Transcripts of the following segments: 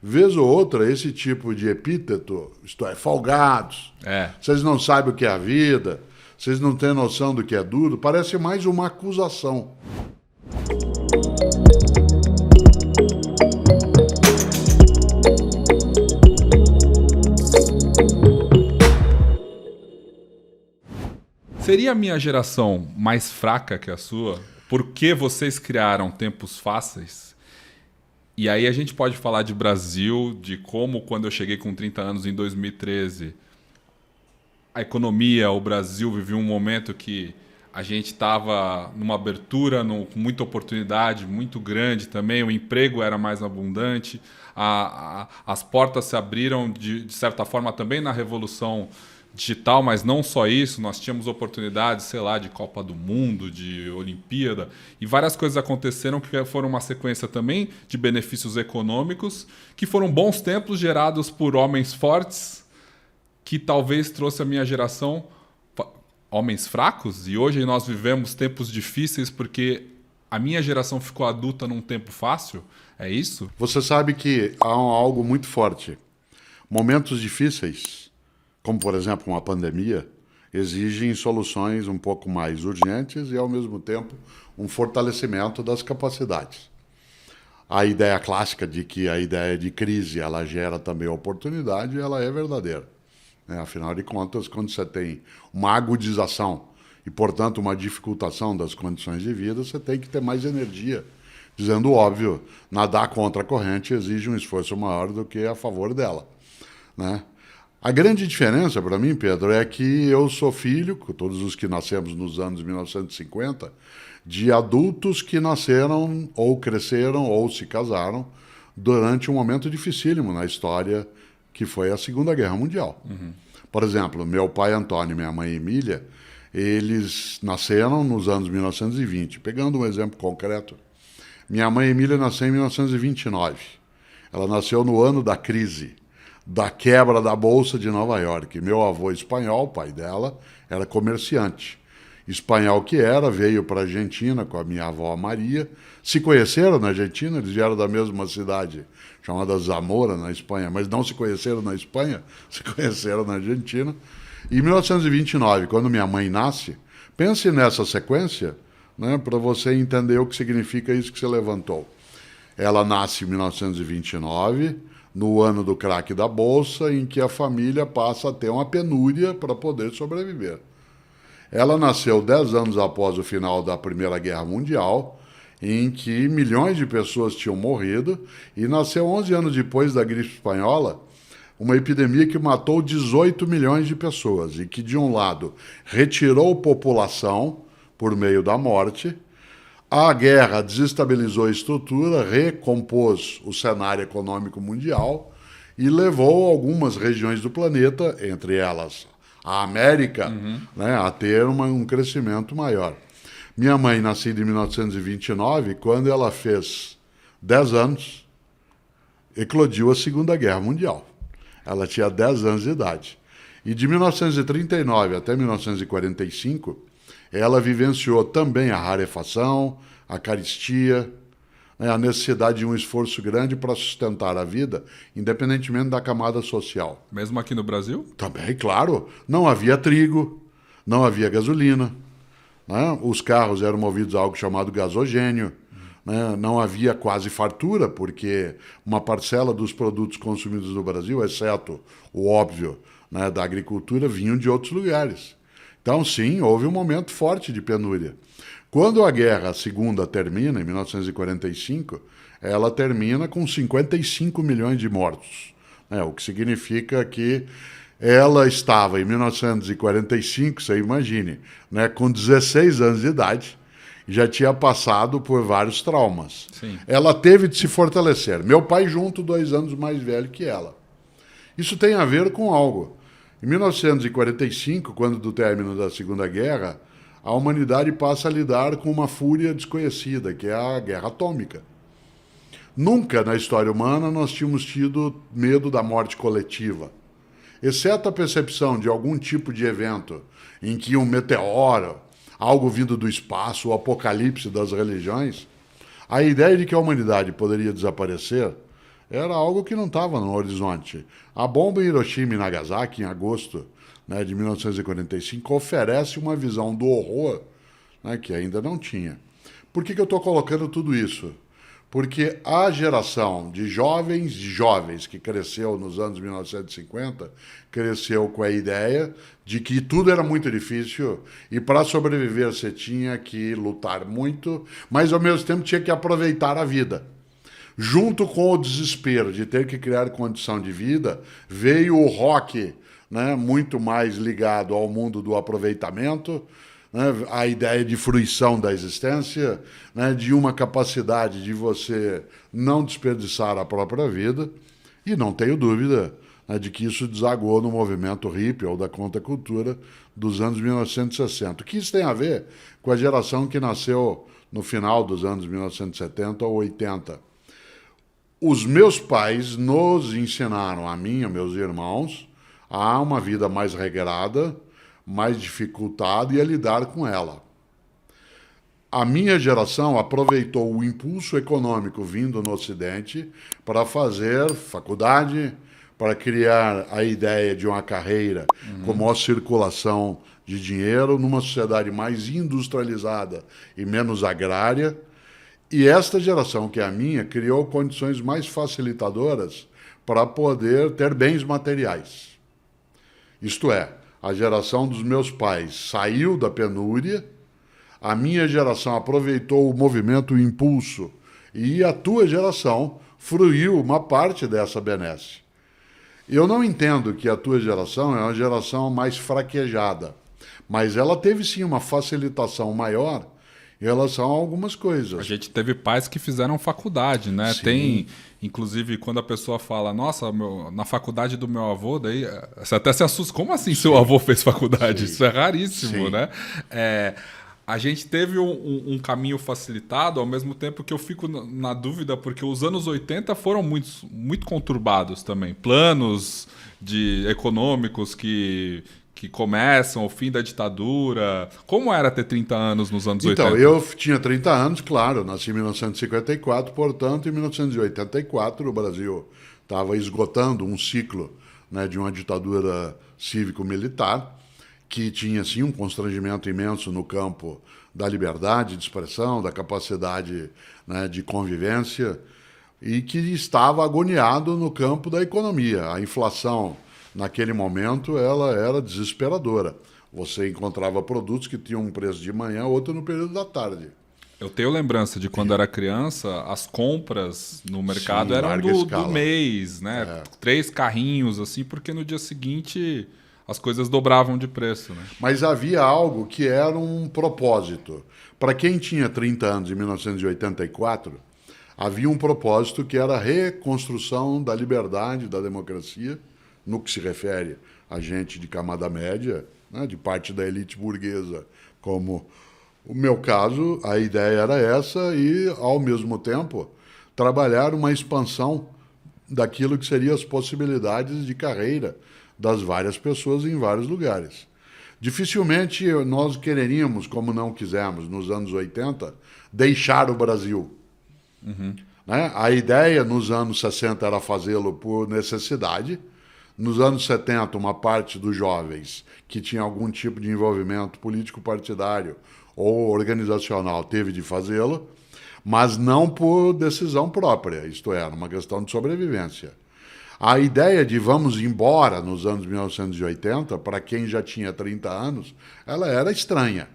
vez ou outra, esse tipo de epíteto, isto é, folgados, vocês não sabem o que é a vida, vocês não têm noção do que é duro, parece mais uma acusação. Seria a minha geração mais fraca que a sua? Porque vocês criaram tempos fáceis? E aí a gente pode falar de Brasil, de como quando eu cheguei com 30 anos em 2013, a economia, o Brasil vivia um momento que a gente estava numa abertura, com muita oportunidade, muito grande também, o emprego era mais abundante, as portas se abriram de certa forma também na revolução digital, mas não só isso, nós tínhamos oportunidades, sei lá, de Copa do Mundo, de Olimpíada, e várias coisas aconteceram que foram uma sequência também de benefícios econômicos, que foram bons tempos gerados por homens fortes, que talvez trouxe a minha geração homens fracos, e hoje nós vivemos tempos difíceis porque a minha geração ficou adulta num tempo fácil, é isso? Você sabe que há algo muito forte. Momentos difíceis, como por exemplo uma pandemia, exigem soluções um pouco mais urgentes e ao mesmo tempo um fortalecimento das capacidades. A ideia clássica de que a ideia de crise ela gera também oportunidade, ela é verdadeira. Afinal de contas, quando você tem uma agudização e, portanto, uma dificultação das condições de vida, você tem que ter mais energia. Dizendo o óbvio, nadar contra a corrente exige um esforço maior do que a favor dela, né? A grande diferença para mim, Pedro, é que eu sou filho, todos os que nascemos nos anos 1950, de adultos que nasceram ou cresceram ou se casaram durante um momento dificílimo na história que foi a Segunda Guerra Mundial. Por exemplo, meu pai Antônio e minha mãe Emília, eles nasceram nos anos 1920. Pegando um exemplo concreto, minha mãe Emília nasceu em 1929. Ela nasceu no ano da crise, da quebra da Bolsa de Nova York. Meu avô espanhol, pai dela, era comerciante. Espanhol que era, veio para a Argentina com a minha avó Maria. Se conheceram na Argentina, eles vieram da mesma cidade, chamada Zamora, na Espanha, mas não se conheceram na Espanha, se conheceram na Argentina. E em 1929, quando minha mãe nasce, pense nessa sequência, né, para você entender o que significa isso que você levantou. Ela nasce em 1929, no ano do craque da Bolsa, em que a família passa a ter uma penúria para poder sobreviver. Ela nasceu 10 anos após o final da Primeira Guerra Mundial, em que milhões de pessoas tinham morrido, e nasceu 11 anos depois da gripe espanhola, uma epidemia que matou 18 milhões de pessoas e que, de um lado, retirou população por meio da morte. A guerra desestabilizou a estrutura, recompôs o cenário econômico mundial e levou algumas regiões do planeta, entre elas a América, né, a ter um crescimento maior. Minha mãe, nascida em 1929, quando ela fez 10 anos, eclodiu a Segunda Guerra Mundial. Ela tinha 10 anos de idade. E de 1939 até 1945, ela vivenciou também a rarefação, a carestia, né, a necessidade de um esforço grande para sustentar a vida, independentemente da camada social. Mesmo aqui no Brasil? Também, claro. Não havia trigo, não havia gasolina, né? Os carros eram movidos a algo chamado gasogênio, né? Não havia quase fartura, porque uma parcela dos produtos consumidos no Brasil, exceto o óbvio, né, da agricultura, vinham de outros lugares. Então, sim, houve um momento forte de penúria. Quando a Guerra Segunda termina, em 1945, ela termina com 55 milhões de mortos, né? O que significa que ela estava, em 1945, você imagine, né, com 16 anos de idade, já tinha passado por vários traumas. Sim. Ela teve de se fortalecer. Meu pai junto, 2 anos mais velho que ela. Isso tem a ver com algo. Em 1945, quando do término da Segunda Guerra, a humanidade passa a lidar com uma fúria desconhecida, que é a guerra atômica. Nunca na história humana nós tínhamos tido medo da morte coletiva. Exceto a percepção de algum tipo de evento em que um meteoro, algo vindo do espaço, o apocalipse das religiões, a ideia de que a humanidade poderia desaparecer era algo que não estava no horizonte. A bomba em Hiroshima e Nagasaki, em agosto, né, de 1945, oferece uma visão do horror, né, que ainda não tinha. Por que eu estou colocando tudo isso? Porque a geração de jovens que cresceu nos anos 1950, cresceu com a ideia de que tudo era muito difícil e para sobreviver você tinha que lutar muito, mas ao mesmo tempo tinha que aproveitar a vida. Junto com o desespero de ter que criar condição de vida, veio o rock, né, muito mais ligado ao mundo do aproveitamento, né, a ideia de fruição da existência, né, de uma capacidade de você não desperdiçar a própria vida, e não tenho dúvida, né, de que isso desagou no movimento hippie ou da contracultura dos anos 1960. O que isso tem a ver com a geração que nasceu no final dos anos 1970 ou 80? Os meus pais nos ensinaram, a mim e a meus irmãos, a uma vida mais regrada, mais dificultada e a lidar com ela. A minha geração aproveitou o impulso econômico vindo no Ocidente para fazer faculdade, para criar a ideia de uma carreira com maior circulação de dinheiro numa sociedade mais industrializada e menos agrária. E esta geração, que é a minha, criou condições mais facilitadoras para poder ter bens materiais. Isto é, a geração dos meus pais saiu da penúria, a minha geração aproveitou o movimento, o impulso, e a tua geração fruiu uma parte dessa benesse. Eu não entendo que a tua geração é uma geração mais fraquejada, mas ela teve sim uma facilitação maior em relação a algumas coisas. A gente teve pais que fizeram faculdade, né? Sim. Tem, inclusive, quando a pessoa fala, nossa, na faculdade do meu avô, daí você até se assusta. Como assim seu avô fez faculdade? Sim. Isso é raríssimo, Sim. né? A gente teve um caminho facilitado, ao mesmo tempo que eu fico na dúvida, porque os anos 80 foram muito conturbados também. Planos econômicos que começam, o fim da ditadura. Como era ter 30 anos nos anos 80? Então, eu tinha 30 anos, claro, nasci em 1954, portanto, em 1984 o Brasil estava esgotando um ciclo, né, de uma ditadura cívico-militar, que tinha, sim, um constrangimento imenso no campo da liberdade de expressão, da capacidade, né, de convivência, e que estava agoniado no campo da economia. A inflação, naquele momento, ela era desesperadora. Você encontrava produtos que tinham um preço de manhã, outro no período da tarde. Eu tenho lembrança de quando era criança, as compras no mercado Sim, eram larga do escala. mês, né? 3 carrinhos, assim, porque no dia seguinte as coisas dobravam de preço, né? Mas havia algo que era um propósito. Para quem tinha 30 anos em 1984, havia um propósito que era a reconstrução da liberdade, da democracia, no que se refere a gente de camada média, né, de parte da elite burguesa, como o meu caso. A ideia era essa e, ao mesmo tempo, trabalhar uma expansão daquilo que seriam as possibilidades de carreira das várias pessoas em vários lugares. Dificilmente nós quereríamos, como não quisemos nos anos 80, deixar o Brasil. Né? A ideia nos anos 60 era fazê-lo por necessidade. Nos anos 70, uma parte dos jovens que tinha algum tipo de envolvimento político-partidário ou organizacional teve de fazê-lo, mas não por decisão própria, isto é, uma questão de sobrevivência. A ideia de vamos embora nos anos 1980, para quem já tinha 30 anos, ela era estranha.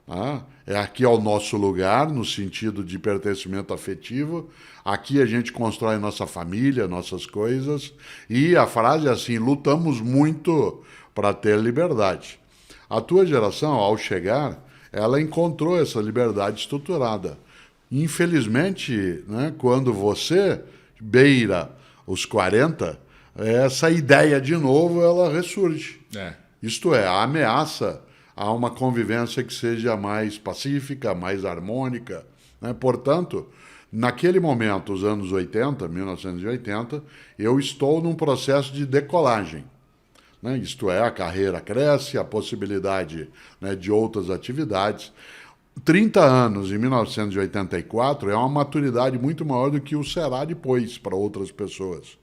Né? É aqui é o nosso lugar, no sentido de pertencimento afetivo. Aqui a gente constrói nossa família, nossas coisas. E a frase é assim: lutamos muito para ter liberdade. A tua geração, ao chegar, ela encontrou essa liberdade estruturada. Infelizmente, né, quando você beira os 40, essa ideia de novo ela ressurge. Isto é, a ameaça a uma convivência que seja mais pacífica, mais harmônica. Né? Portanto, naquele momento, os anos 80, 1980, eu estou num processo de decolagem. Né? Isto é, a carreira cresce, a possibilidade, né, de outras atividades. 30 anos em 1984 é uma maturidade muito maior do que o será depois para outras pessoas,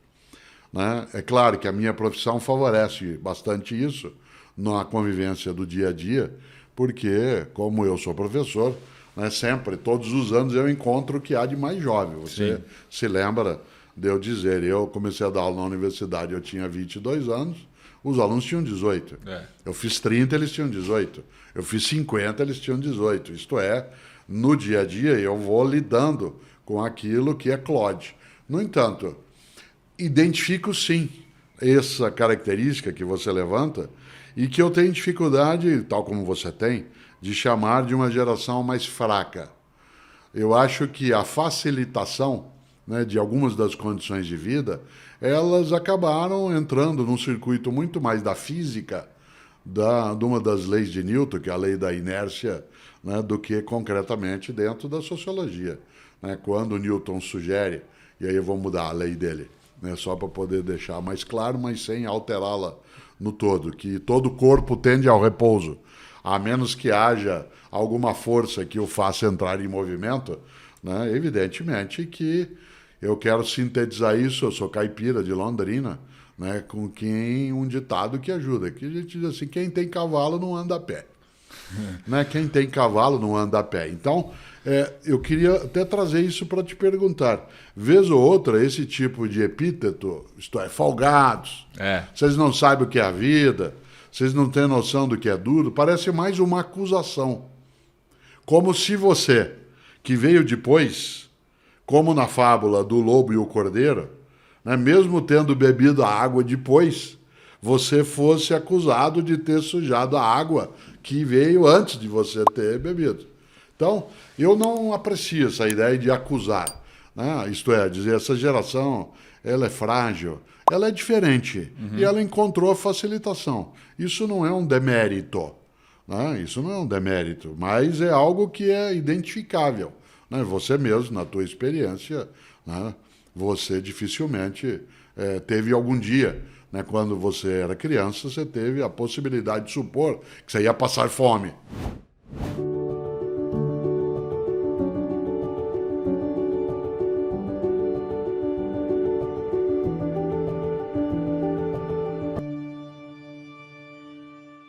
né? É claro que a minha profissão favorece bastante isso na convivência do dia a dia, porque, como eu sou professor, né, sempre, todos os anos, eu encontro o que há de mais jovem. Você Sim. se lembra de eu dizer, eu comecei a dar aula na universidade, eu tinha 22 anos, os alunos tinham 18. É. Eu fiz 30, eles tinham 18. Eu fiz 50, eles tinham 18. Isto é, no dia a dia eu vou lidando com aquilo que é Claude. No entanto, identifico sim essa característica que você levanta e que eu tenho dificuldade, tal como você tem, de chamar de uma geração mais fraca. Eu acho que a facilitação, né, de algumas das condições de vida, elas acabaram entrando num circuito muito mais da física, de uma das leis de Newton, que é a lei da inércia, né, do que concretamente dentro da sociologia, né? Quando Newton sugere, e aí eu vou mudar a lei dele, né, só para poder deixar mais claro, mas sem alterá-la no todo, que todo corpo tende ao repouso, a menos que haja alguma força que o faça entrar em movimento, né? Evidentemente que eu quero sintetizar isso, eu sou caipira de Londrina, né, com quem um ditado que ajuda, que a gente diz assim, quem tem cavalo não anda a pé. Né? Quem tem cavalo não anda a pé. Então, eu queria até trazer isso para te perguntar. Vez ou outra, esse tipo de epíteto, isto é, folgados, vocês não sabem o que é a vida, vocês não têm noção do que é duro, parece mais uma acusação. Como se você, que veio depois, como na fábula do lobo e o cordeiro, né, mesmo tendo bebido a água depois, você fosse acusado de ter sujado a água que veio antes de você ter bebido. Então, eu não aprecio essa ideia de acusar, né? Isto é, dizer, essa geração, ela é frágil, ela é diferente, e ela encontrou a facilitação. Isso não é um demérito, né? Isso não é um demérito, mas é algo que é identificável, né? Você mesmo, na tua experiência, né, você dificilmente teve algum dia, né, quando você era criança, você teve a possibilidade de supor que você ia passar fome.